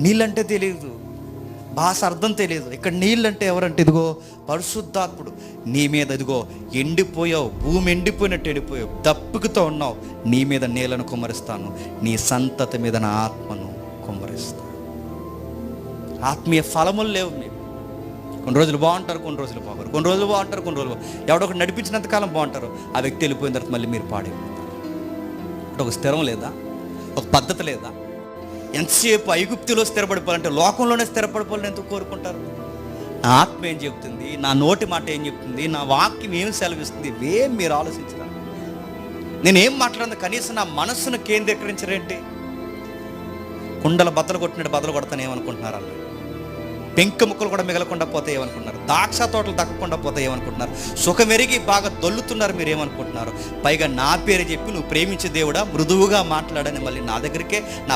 నీళ్ళంటే తెలియదు, భాష అర్థం తెలియదు. ఇక్కడ నీళ్ళంటే ఎవరంటే ఇదిగో పరిశుద్ధాత్ముడు నీ మీద, ఇదిగో ఎండిపోయావు, భూమి ఎండిపోయినట్టు ఎండిపోయావు, దప్పికతో ఉన్నావు, నీ మీద నీళ్ళను కుమ్మరిస్తాను, నీ సంతతి మీద నా ఆత్మను కుమ్మరిస్తాను. ఆత్మీయ ఫలములు లేవు మీకు. కొన్ని రోజులు బాగుంటారు, కొన్ని రోజులు బాగుంటారు, కొన్ని రోజులు బాగుంటారు, కొన్ని రోజులు ఎవడో ఒకటి నడిపించినంత కాలం బాగుంటారు. ఆ వ్యక్తి వెళ్ళిపోయిన తర్వాత మళ్ళీ మీరు పాడైపోతారు. అంటే ఒక స్థిరం లేదా, ఒక పద్ధతి లేదా? ఎంతసేపు ఐగుప్తులో స్థిరపడిపోవాలంటే లోకంలోనే స్థిరపడిపోవాలని ఎందుకు కోరుకుంటారు? నా ఆత్మ ఏం చెప్తుంది, నా నోటి మాట ఏం చెప్తుంది, నా వాక్యం ఏం సెలవిస్తుంది, ఇవేం మీరు ఆలోచించరా? నేనేం మాట్లాడినా కనీసం నా మనస్సును కేంద్రీకరించరేంటి? కుండల బద్దలు కొట్టినట్టు బద్దలు కొడతాను ఏమనుకుంటున్నారు? అలా పెంక ముక్కలు కూడా మిగలకుండా పోతే ఏమనుకుంటున్నారు? ద్రాక్ష తోటలు దక్కకుండా పోతే ఏమనుకుంటున్నారు? సుఖం ఎరిగి బాగా దొల్లుతున్నారు మీరు ఏమనుకుంటున్నారు? పైగా నా పేరు చెప్పి నువ్వు ప్రేమించే దేవుడా, మృదువుగా మాట్లాడని మళ్ళీ నా దగ్గరికే, నా